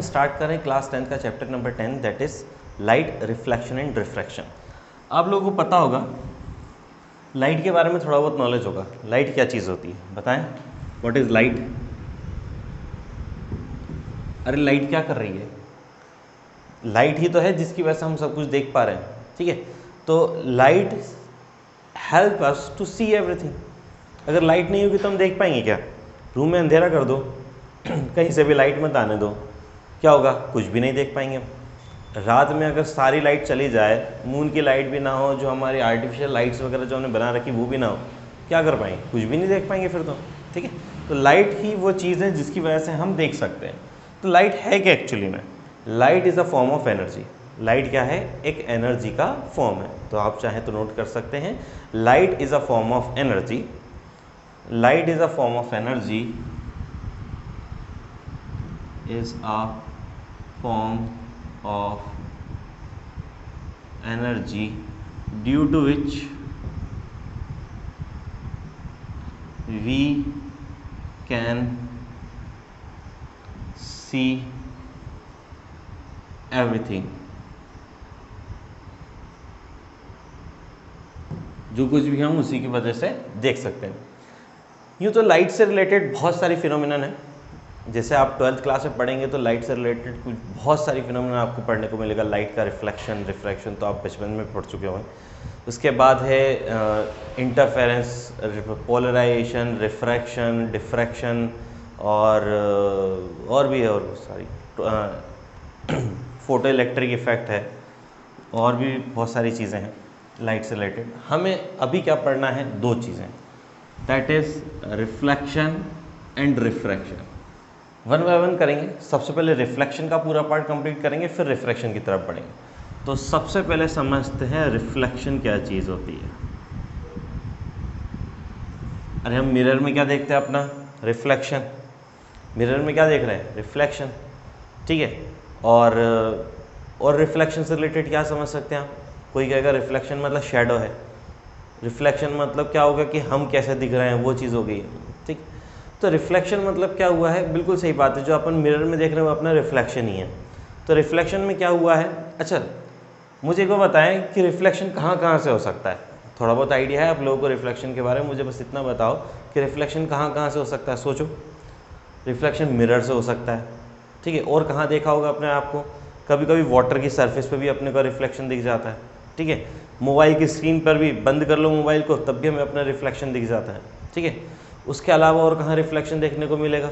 Start करें class 10 का chapter number 10 that is light reflection and refraction. आप लोगों को पता होगा, लाइट के बारे में थोड़ा बहुत नॉलेज होगा। लाइट क्या चीज़ होती है बताएं, व्हाट इज़ लाइट? अरे लाइट क्या कर रही है? लाइट ही तो है जिसकी वजह से हम सब कुछ देख पा रहे हैं, ठीक है। तो light help us to see everything. अगर लाइट नहीं होगी तो हम देख पाएंगे क्या? रूम में अंधेरा कर दो कहीं से भी लाइट मत आने दो, क्या होगा? कुछ भी नहीं देख पाएंगे हम। रात में अगर सारी लाइट चली जाए, मून की लाइट भी ना हो, जो हमारी आर्टिफिशियल लाइट्स वगैरह जो हमने बना रखी वो भी ना हो, क्या कर पाएंगे? कुछ भी नहीं देख पाएंगे फिर तो, ठीक है। तो लाइट ही वो चीज़ है जिसकी वजह से हम देख सकते हैं। तो लाइट है क्या एक्चुअली में? Light is a form of energy. Light क्या है? एक एनर्जी का फॉर्म है। तो आप चाहें तो नोट कर सकते हैं, light is a form of energy. Light is a form of energy, is a form of energy due to which we can see everything। जो कुछ भी हम उसी की वजह से देख सकते हैं। यूँ तो लाइट से रिलेटेड बहुत सारी फिनोमिनन है। जैसे आप 12th क्लास में पढ़ेंगे तो लाइट से रिलेटेड कुछ बहुत सारी फिनोमिना आपको पढ़ने को मिलेगा। लाइट का रिफ्लेक्शन, रिफ्रैक्शन तो आप बचपन में पढ़ चुके होंगे। उसके बाद है इंटरफेरेंस, पोलराइजेशन, रिफ्रैक्शन, डिफ्रैक्शन और भी है और बहुत सारी फोटो इलेक्ट्रिक इफेक्ट है, और भी बहुत सारी चीज़ें हैं लाइट से रिलेटेड। हमें अभी क्या पढ़ना है? दो चीज़ें, that is reflection and refraction. One by one करेंगे। सबसे पहले रिफ्लेक्शन का पूरा पार्ट कंप्लीट करेंगे, फिर रिफ्रैक्शन की तरफ बढ़ेंगे। तो सबसे पहले समझते हैं रिफ्लेक्शन क्या चीज़ होती है। अरे हम मिरर में क्या देखते हैं? अपना रिफ्लेक्शन। मिरर में क्या देख रहे हैं? रिफ्लेक्शन, ठीक है। और रिफ्लेक्शन से रिलेटेड क्या समझ सकते हैं आप? कोई कहेगा रिफ्लेक्शन मतलब शेडो है, रिफ्लेक्शन मतलब क्या होगा कि हम कैसे दिख रहे हैं, वो चीज़ हो गई, ठीक। तो रिफ्लेक्शन मतलब क्या हुआ है? बिल्कुल सही बात है, जो अपन मिरर में देख रहे हैं वो अपना रिफ्लेक्शन ही है। तो रिफ्लेक्शन में क्या हुआ है? अच्छा मुझे एक बार बताएं कि रिफ्लेक्शन कहाँ कहाँ से हो सकता है? थोड़ा बहुत आइडिया है आप लोगों को रिफ्लेक्शन के बारे में? मुझे बस इतना बताओ कि रिफ्लेक्शन कहाँ कहाँ से हो सकता है। सोचो, रिफ्लेक्शन मिरर से हो सकता है, ठीक है। और कहाँ देखा होगा अपने आप को? कभी कभी वाटर की सरफेस पर भी अपने को रिफ्लेक्शन दिख जाता है, ठीक है। मोबाइल की स्क्रीन पर भी, बंद कर लो मोबाइल को तब भी हमें अपना रिफ्लेक्शन दिख जाता है, ठीक है। उसके अलावा और कहाँ रिफ्लेक्शन देखने को मिलेगा?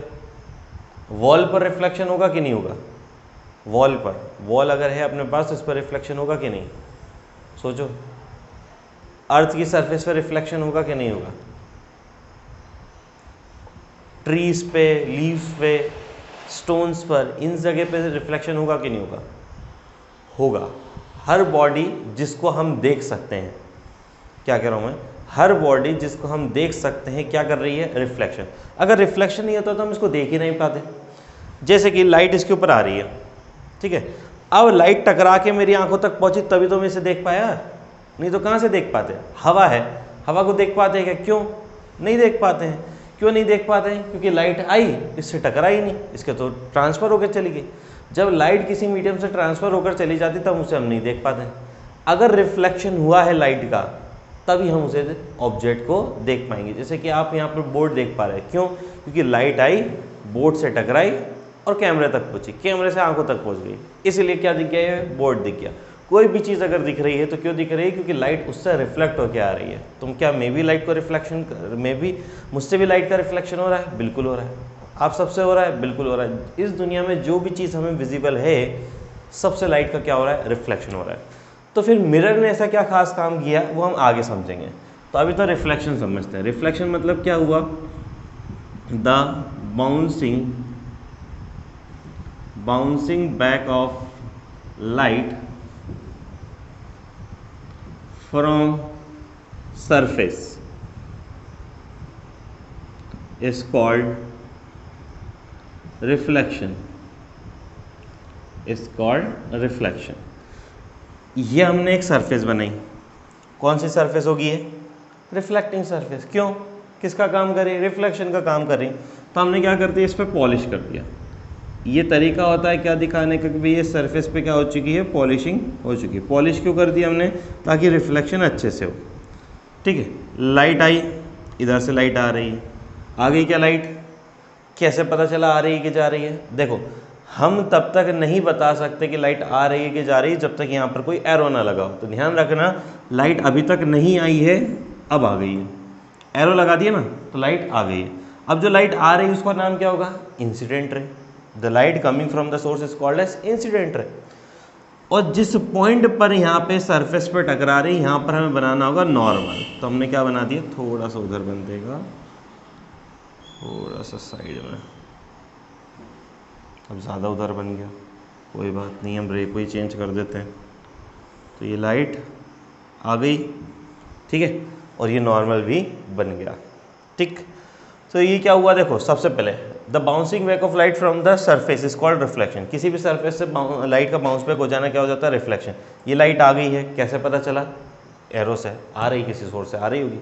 वॉल पर रिफ्लेक्शन होगा कि नहीं होगा? वॉल पर, वॉल अगर है अपने पास तो इस पर रिफ्लेक्शन होगा कि नहीं? सोचो। अर्थ की सरफेस पर रिफ्लेक्शन होगा कि नहीं होगा? ट्रीज पे, लीव्स पे, स्टोन्स पर, इन जगह पे रिफ्लेक्शन होगा कि नहीं होगा? होगा। हर बॉडी जिसको हम देख सकते हैं, क्या कह रहा हूँ मैं? हर बॉडी जिसको हम देख सकते हैं क्या कर रही है? रिफ्लेक्शन। अगर रिफ्लेक्शन नहीं होता तो हम इसको देख ही नहीं पाते। जैसे कि लाइट इसके ऊपर आ रही है, ठीक है। अब लाइट टकरा के मेरी आंखों तक पहुंची तभी तो मैं इसे देख पाया, नहीं तो कहाँ से देख पाते? हवा है, हवा को देख पाते हैं क्या? क्यों नहीं देख पाते हैं? क्यों नहीं देख पाते हैं? क्योंकि लाइट आई, इससे टकराई नहीं, इसके तो ट्रांसफ़र होकर चली गई। जब लाइट किसी मीडियम से ट्रांसफ़र होकर चली जाती तब उसे हम नहीं देख पाते। अगर रिफ्लेक्शन हुआ है लाइट का तभी हम उसे ऑब्जेक्ट को देख पाएंगे। जैसे कि आप यहाँ पर बोर्ड देख पा रहे हैं, क्यों? क्योंकि लाइट आई, बोर्ड से टकराई और कैमरे तक पहुँची, कैमरे से आंखों तक पहुँच गई, इसलिए क्या दिख गया? है बोर्ड दिख गया। कोई भी चीज़ अगर दिख रही है तो क्यों दिख रही है? क्योंकि लाइट उससे रिफ्लेक्ट होकर आ रही है। तुम क्या मैं भी लाइट को रिफ्लेक्शन, मैं भी, मुझसे भी लाइट का रिफ्लेक्शन हो रहा है? बिल्कुल हो रहा है। आप सबसे हो रहा है? बिल्कुल हो रहा है। इस दुनिया में जो भी चीज़ हमें विजिबल है सबसे लाइट का क्या हो रहा है? रिफ्लेक्शन हो रहा है। तो फिर मिरर ने ऐसा क्या खास काम किया वो हम आगे समझेंगे। तो अभी तो रिफ्लेक्शन समझते हैं। रिफ्लेक्शन मतलब क्या हुआ? The bouncing back of light from surface is called reflection, is called reflection। ये हमने एक सरफेस बनाई, कौन सी सरफेस होगी ये? Reflecting surface. क्यों? किसका काम कर रही है? रिफ्लेक्शन का काम कर रही है। तो हमने क्या कर दिया? इस पर पॉलिश कर दिया, ये तरीका होता है क्या दिखाने का कि भाई ये सरफेस पे क्या हो चुकी है, पॉलिशिंग हो चुकी है। पॉलिश क्यों कर दी हमने, ताकि रिफ्लेक्शन अच्छे से हो। ठीक है, लाइट आई, इधर से लाइट आ रही है, आ गई क्या लाइट, कैसे पता चला आ रही है कि जा रही है? देखो, हम तब तक नहीं बता सकते कि लाइट आ रही है कि जा रही है जब तक यहाँ पर कोई एरो ना लगा हो। तो ध्यान रखना, लाइट अभी तक नहीं आई है, अब आ गई है, एरो लगा दिया ना तो लाइट आ गई है। अब जो लाइट आ रही है उसका नाम क्या होगा, incident ray. The light coming from the source is called as incident ray. और जिस पॉइंट पर यहाँ पे सरफेस पे टकरा रही, यहाँ पर हमें बनाना होगा नॉर्मल। तो हमने क्या बना दिया, थोड़ा सा उधर बन देगा, थोड़ा सा साइड में, अब ज़्यादा उधर बन गया, कोई बात नहीं, हम रे को ही चेंज कर देते हैं। तो ये लाइट आ गई, ठीक है, और ये नॉर्मल भी बन गया। ठीक, तो ये क्या हुआ, देखो सबसे पहले the bouncing back of light from the surface is called reflection. किसी भी सरफेस से लाइट का बाउंस बैक हो जाना क्या हो जाता है, रिफ्लेक्शन। ये लाइट आ गई है, कैसे पता चला, एरो से आ रही, किसी सोर्स से आ रही होगी।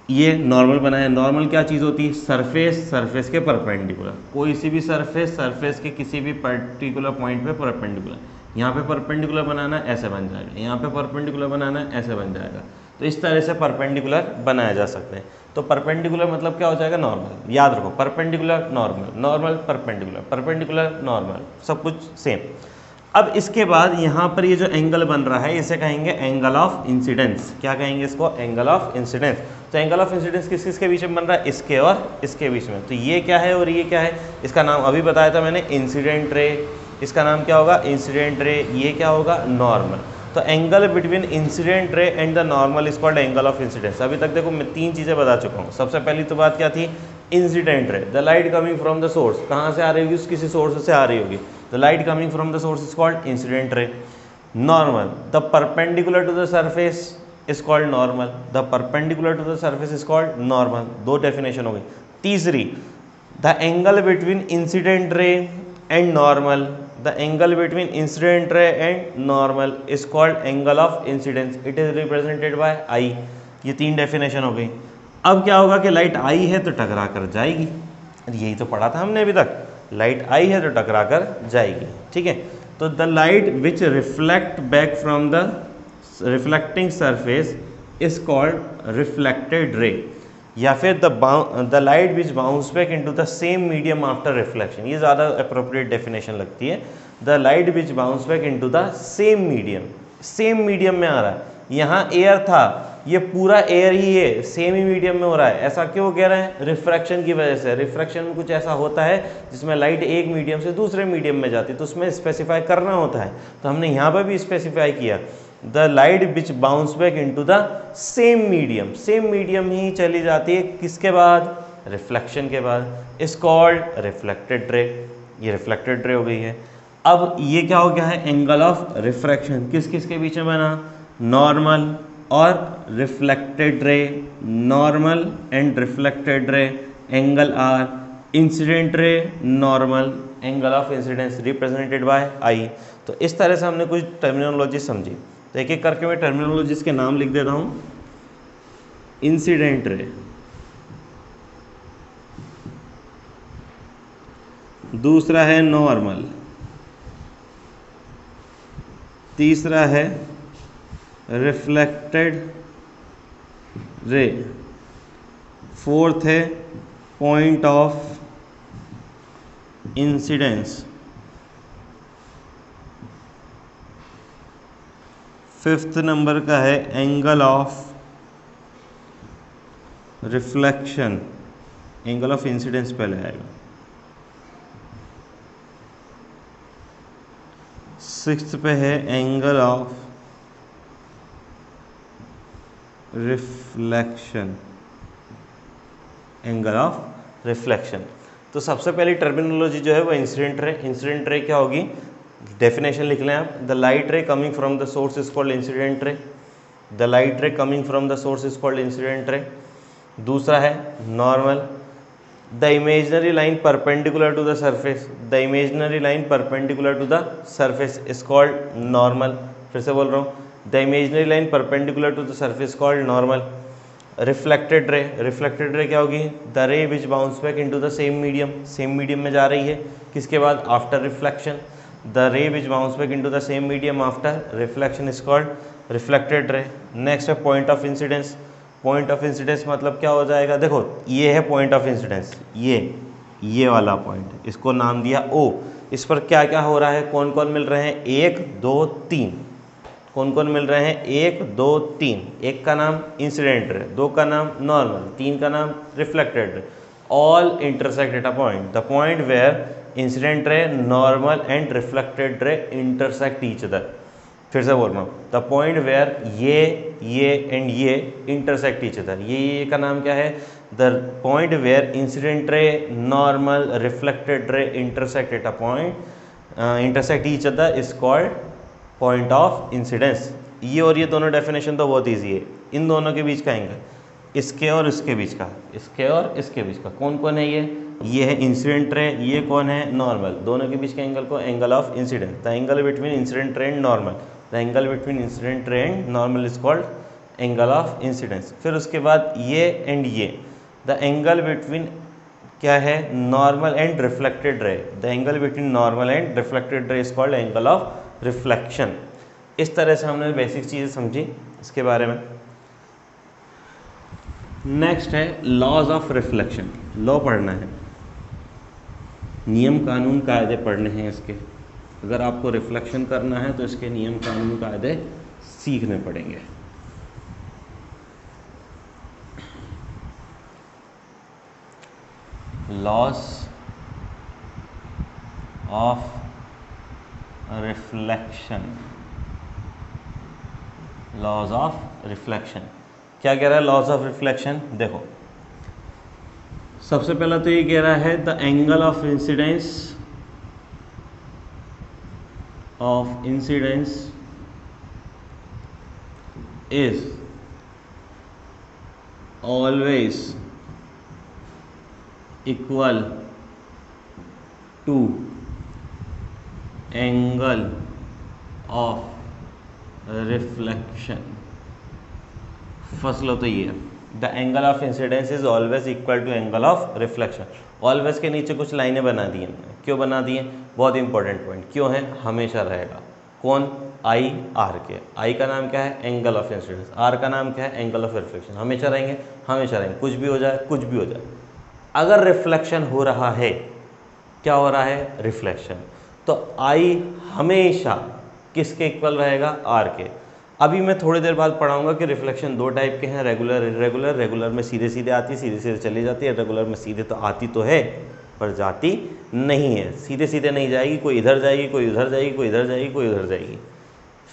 ये नॉर्मल बना है। नॉर्मल क्या चीज़ होती है, सरफेस के परपेंडिकुलर, कोई सी भी सरफेस के किसी भी पर्टिकुलर पॉइंट पे परपेंडिकुलर। यहाँ पे परपेंडिकुलर बनाना ऐसे बन जाएगा, यहाँ पे परपेंडिकुलर बनाना ऐसे बन जाएगा। तो इस तरह से परपेंडिकुलर बनाया जा सकते हैं। तो परपेंडिकुलर मतलब क्या हो जाएगा, नॉर्मल। याद रखो, perpendicular normal, normal perpendicular, perpendicular normal, सब कुछ सेम। अब इसके बाद यहाँ पर ये जो एंगल बन रहा है इसे कहेंगे एंगल ऑफ इंसिडेंस। क्या कहेंगे इसको, एंगल ऑफ इंसिडेंस। तो एंगल ऑफ इंसिडेंस किस किस के बीच में बन रहा है, इसके और इसके बीच में। तो ये क्या है और ये क्या है, इसका नाम अभी बताया था मैंने, इंसिडेंट रे। इसका नाम क्या होगा, इंसिडेंट रे। ये क्या होगा, नॉर्मल। तो angle between incident ray and the normal is called angle of incidence. अभी तक देखो मैं 3 चीज़ें बता चुका हूँ। सबसे पहली तो बात क्या थी, incident ray, the light coming from the source, कहाँ से आ रही होगी, किसी सोर्स से आ रही होगी। The light coming from the source is called incident ray. Normal, the perpendicular to the surface is called normal, the perpendicular to the surface is called normal. 2 definition हो गई। तीसरी, the angle between incident ray and normal, the angle between incident ray and normal is called angle of incidence, it is represented by I. ये 3 definition हो गई। अब क्या होगा कि लाइट आई है तो टकरा कर जाएगी, यही तो पढ़ा था हमने अभी तक, लाइट आई है तो टकरा कर जाएगी। ठीक है, तो the light which reflect back from the reflecting surface is called reflected रे, या फिर the light which bounce back into the same medium after reflection. ये ज़्यादा अप्रोप्रिएट डेफिनेशन लगती है। The light which bounce back into the same medium, same medium में आ रहा है। यहाँ एयर था, ये पूरा एयर ही है, सेम ही मीडियम में हो रहा है। ऐसा क्यों कह रहे हैं, रिफ्रैक्शन की वजह से। रिफ्रैक्शन में कुछ ऐसा होता है जिसमें लाइट एक मीडियम से दूसरे मीडियम में जाती है, तो उसमें स्पेसिफाई करना होता है। तो हमने यहाँ पर भी स्पेसिफाई किया, the light which bounce back into the same medium, same medium ही चली जाती है, किसके बाद, रिफ्लेक्शन के बाद, इज कॉल्ड रिफ्लेक्टेड रे। ये रिफ्लेक्टेड रे हो गई है। अब ये क्या हो गया है, एंगल ऑफ रिफ्रैक्शन किस किस के बीच में बना, नॉर्मल और reflected ray. Normal and reflected ray angle are incident ray, normal, angle of incidence represented by I. तो इस तरह से हमने कुछ टर्मिनोलॉजी समझी। तो एक एक करके मैं टर्मिनोलॉजीज के नाम लिख देता हूँ। इंसिडेंट रे, दूसरा है नॉर्मल, तीसरा है रिफ्लेक्टेड रे, फोर्थ है point of incidence, fifth number का है angle of reflection, angle of incidence पहले आएगा। सिक्स्थ पे है angle of reflection, angle of reflection. तो सबसे पहली टर्मिनोलॉजी जो है वो इंसिडेंट रे। इंसिडेंट रे क्या होगी, डेफिनेशन लिख लें आप, the light ray coming from the source is called incident ray, the light ray coming from the source is called incident ray. दूसरा है normal, the imaginary line perpendicular to the surface, the imaginary line perpendicular to the surface is called normal. फिर से बोल रहा हूँ, the imaginary line perpendicular to the surface called normal. Reflected ray क्या होगी? The ray which bounce back into the same medium में जा रही है, किसके बाद? After reflection. The ray which bounce back into the same medium after reflection is called reflected ray. Next है point of incidence. Point of incidence मतलब क्या हो जाएगा? देखो ये है पॉइंट ऑफ इंसिडेंस, ये वाला पॉइंट, इसको नाम दिया O। इस पर क्या क्या हो रहा है, कौन कौन मिल रहे हैं? 1 2 3। कौन कौन मिल रहे हैं? 1 2 3। एक का नाम इंसिडेंट रे, 2 का नाम नॉर्मल, 3 का नाम reflected ray. All intersect at a point, the point where incident ray, normal and reflected ray intersect each other. फिर से बोल रहा हूँ, द पॉइंट वेयर ये एंड ये इंटरसेक्ट ईच अदर। ये का नाम क्या है? The point where incident ray, normal, reflected ray intersect at a point, intersect each other is called point of incidence. ये और ये दोनों डेफिनेशन तो बहुत ईजी है। इन दोनों के बीच का एंगल, इसके और इसके बीच का, इसके और इसके बीच का कौन कौन है? ये है इंसिडेंट रे, ये कौन है? नॉर्मल। दोनों के बीच के एंगल को angle of incidence, the angle between incident ray and normal, the angle between incident ray and normal is called angle of incidence. फिर उसके बाद ये एंड ये, द एंगल बिटवीन क्या है? नॉर्मल एंड रिफ्लेक्टेड रे, the angle between normal and reflected रे is called angle of reflection. इस तरह से हमने बेसिक चीज़ें समझी इसके बारे में। नेक्स्ट है लॉज ऑफ रिफ्लेक्शन। लॉ पढ़ना है, नियम कानून कायदे पढ़ने हैं इसके। अगर आपको रिफ्लेक्शन करना है तो इसके नियम कानून कायदे सीखने पड़ेंगे। Laws of reflection, laws of reflection क्या कह रहा है? लॉज ऑफ रिफ्लेक्शन देखो, सबसे पहला तो ये कह रहा है the angle of incidence is always equal to angle of reflection. First लो तो ये है, the angle of incidence is always equal to angle of reflection. Always के नीचे कुछ लाइनें बना दी हैं, क्यों बना दी हैं? बहुत इंपॉर्टेंट पॉइंट, क्यों है? हमेशा रहेगा। कौन? आई आर के। आई का नाम क्या है? Angle of incidence. आर का नाम क्या है? Angle of reflection. हमेशा रहेंगे, हमेशा रहेंगे, कुछ भी हो जाए, कुछ भी हो जाए। अगर रिफ्लेक्शन हो रहा है, क्या हो रहा है? रिफ्लेक्शन, तो आई हमेशा किसके इक्वल रहेगा? आर के। अभी मैं थोड़ी देर बाद पढ़ाऊंगा कि रिफ्लेक्शन दो टाइप के हैं, रेगुलर इरेगुलर। रेगुलर में सीधे सीधे आती है, सीधे सीधे चली जाती है। रेगुलर में सीधे तो आती तो है पर जाती नहीं है, सीधे सीधे नहीं जाएगी, कोई इधर जाएगी, कोई उधर जाएगी, कोई इधर जाएगी, कोई उधर जाएगी।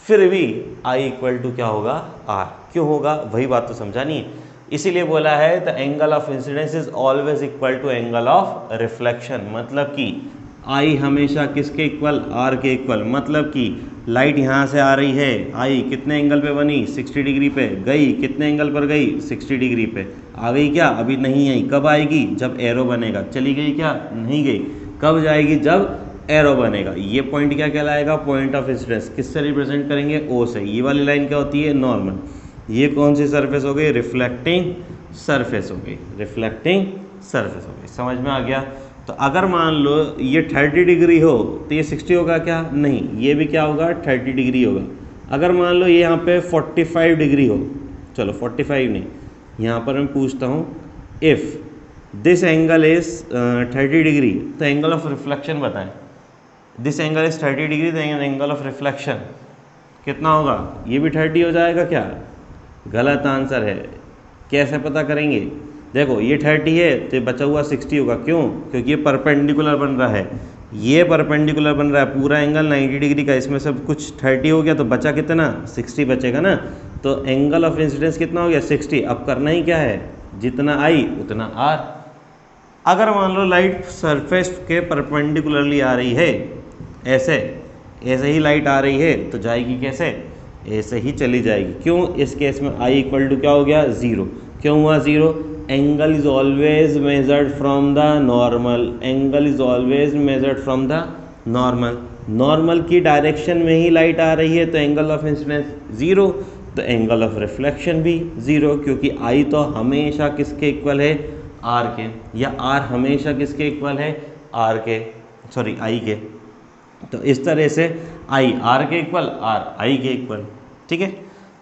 फिर भी आई इक्वल टू क्या होगा? आर। क्यों होगा? वही बात तो समझानी है, इसीलिए बोला है the angle of incidence is always equal to angle of reflection. मतलब कि आई हमेशा किसके इक्वल? आर के इक्वल। मतलब कि लाइट यहाँ से आ रही है, आई कितने एंगल पे बनी? 60 डिग्री पे। गई कितने एंगल पर गई? 60 डिग्री पे। आ गई क्या? अभी नहीं आई। कब आएगी? जब एरो बनेगा। चली गई क्या? नहीं गई। कब जाएगी? जब एरो बनेगा। ये पॉइंट क्या कहलाएगा? Point of incidence. किससे रिप्रेजेंट करेंगे? ओ से। ये वाली लाइन क्या होती है? नॉर्मल। ये कौन सी सरफेस हो गई? रिफ्लेक्टिंग सरफेस हो गई, रिफ्लेक्टिंग सरफेस हो गई। समझ में आ गया? तो अगर मान लो ये 30 डिग्री हो तो ये 60 होगा क्या? नहीं, ये भी क्या होगा? 30 डिग्री होगा। अगर मान लो ये यहाँ पे 45 डिग्री हो, चलो 45 नहीं, यहाँ पर मैं पूछता हूँ if this angle is 30 degree, तो एंगल ऑफ रिफ्लेक्शन बताएं। दिस एंगल इज 30 डिग्री, तो एंगल ऑफ रिफ्लेक्शन कितना होगा? ये भी 30 हो जाएगा क्या? गलत आंसर है। कैसे पता करेंगे? देखो ये 30 है तो बचा हुआ 60 होगा। क्यों? क्योंकि ये परपेंडिकुलर बन रहा है, ये परपेंडिकुलर बन रहा है, पूरा एंगल 90 डिग्री का, इसमें सब कुछ 30 हो गया तो बचा कितना? 60 बचेगा ना। तो एंगल ऑफ इंसिडेंस कितना हो गया? 60। अब करना ही क्या है? जितना आई उतना आर। अगर मान लो लाइट सरफेस के परपेंडिकुलरली आ रही है, ऐसे ही लाइट आ रही है, तो जाएगी कैसे? ऐसे ही चली जाएगी। क्यों? इस केस में आई इक्वल टू क्या हो गया? 0। क्यों हुआ 0? Angle is always measured from the normal. Angle is always measured from the normal. Normal की डायरेक्शन में ही लाइट आ रही है तो एंगल ऑफ इंसिडेंस 0। तो एंगल ऑफ रिफ्लेक्शन भी 0, क्योंकि आई तो हमेशा किसके इक्वल है, आर के, या आर हमेशा किसके इक्वल है, आर के, सॉरी आई के। तो इस तरह से आई आर के इक्वल, आर आई के इक्वल, ठीक है।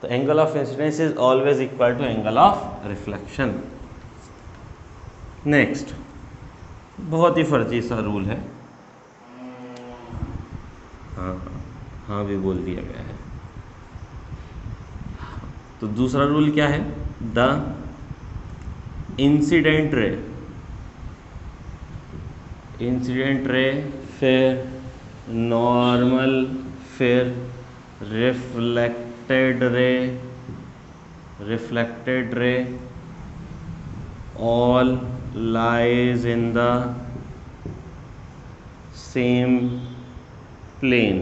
तो angle of incidence is always equal to angle of reflection. Next, बहुत ही फर्जी सा रूल है, हाँ भी बोल दिया गया है। तो दूसरा रूल क्या है, द इंसिडेंट रे फिर नॉर्मल फिर reflected ray all lies in the same plane,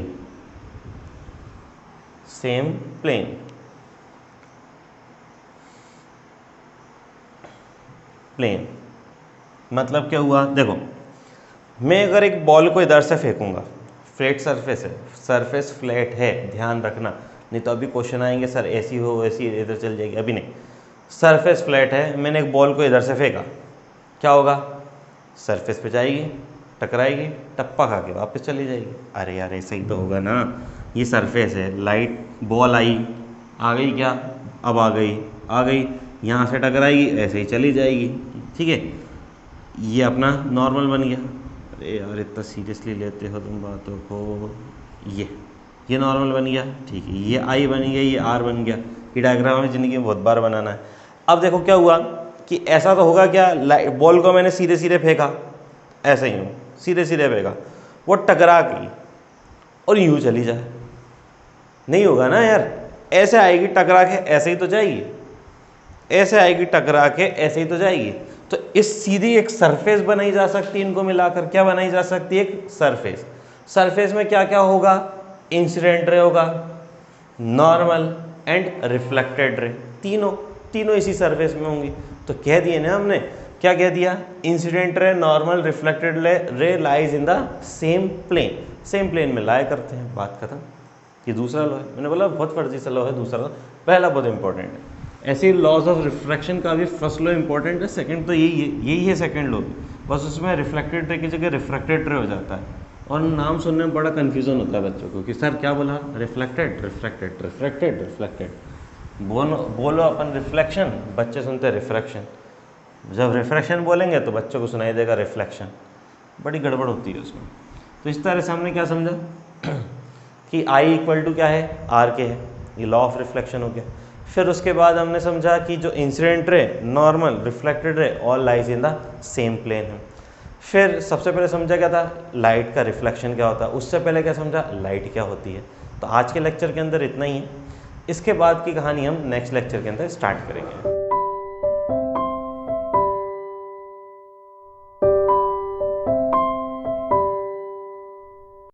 plane मतलब क्या हुआ, देखो मैं अगर एक बॉल को इधर से फेंकूंगा, फ्लैट सरफेस है, सरफेस फ्लैट है, ध्यान रखना, नहीं तो अभी क्वेश्चन आएंगे सर ऐसी हो वैसी इधर चल जाएगी, अभी नहीं, सरफेस फ्लैट है, मैंने एक बॉल को इधर से फेंका, क्या होगा, सरफेस पे जाएगी, टकराएगी, टप्पा खा के वापस चली जाएगी। अरे यार ऐसा ही तो होगा ना, ये सरफेस है, लाइट बॉल आई, आ गई क्या, अब आ गई, यहाँ से टकराएगी, ऐसे ही चली जाएगी, ठीक है, ये अपना नॉर्मल बन गया। अरे यार इतना सीरियसली लेते हो तुम बातों को, ये नॉर्मल बन गया, ठीक है, ये आई बन गया, ये आर बन गया। ये डायग्राम हमें ज़िंदगी में बहुत बार बनाना है। अब देखो क्या हुआ कि ऐसा तो होगा क्या, बॉल को मैंने सीधे सीधे फेंका, ऐसे ही हूँ सीधे सीधे फेंका, वो टकरा गई और यूँ चली जाए, नहीं होगा ना यार, ऐसे आएगी टकरा के ऐसे ही तो जाएगी, ऐसे आएगी टकरा के ऐसे ही तो जाएगी। तो इस सीधी एक सरफेस बनाई जा सकती है, इनको मिलाकर क्या बनाई जा सकती है, एक सरफेस। सरफेस में क्या क्या होगा, इंसिडेंट रे होगा, नॉर्मल एंड रिफ्लेक्टेड रे, तीनों इसी सरफेस में होंगी। तो कह दिए ना हमने, क्या कह दिया, incident ray normal reflected ray lies in the same plane में लाया करते हैं, बात खत्म। ये दूसरा लॉ है, मैंने बोला बहुत फर्जी सा लॉ है दूसरा, पहला बहुत इंपॉर्टेंट है। ऐसे ही लॉज ऑफ रिफ्रैक्शन का भी फर्स्ट लॉ इंपॉर्टेंट है, सेकंड तो यही है सेकंड लॉ, बस उसमें रिफ्लेक्टेड रे की जगह रिफ्रैक्टेड रे हो जाता है, और नाम सुनने में बड़ा कन्फ्यूजन होता है बच्चों को कि सर क्या बोला, रिफ्लेक्टेड, बोलो अपन रिफ्लेक्शन, बच्चे सुनते हैं रिफ्रैक्शन, जब रिफ्रैक्शन बोलेंगे तो बच्चों को सुनाई देगा रिफ्लेक्शन, बड़ी गड़बड़ होती है उसमें। तो इस तरह से हमने क्या समझा कि आई इक्वल टू क्या है, आर के है, ये लॉ ऑफ रिफ्लेक्शन हो गया। फिर उसके बाद हमने समझा कि जो incident ray normal reflected ray all lies in the same plane है। फिर सबसे पहले समझा क्या था, लाइट का रिफ्लेक्शन क्या होता है, उससे पहले क्या समझा, लाइट क्या होती है। तो आज के लेक्चर के अंदर इतना ही है, इसके बाद की कहानी हम नेक्स्ट लेक्चर के अंदर स्टार्ट करेंगे।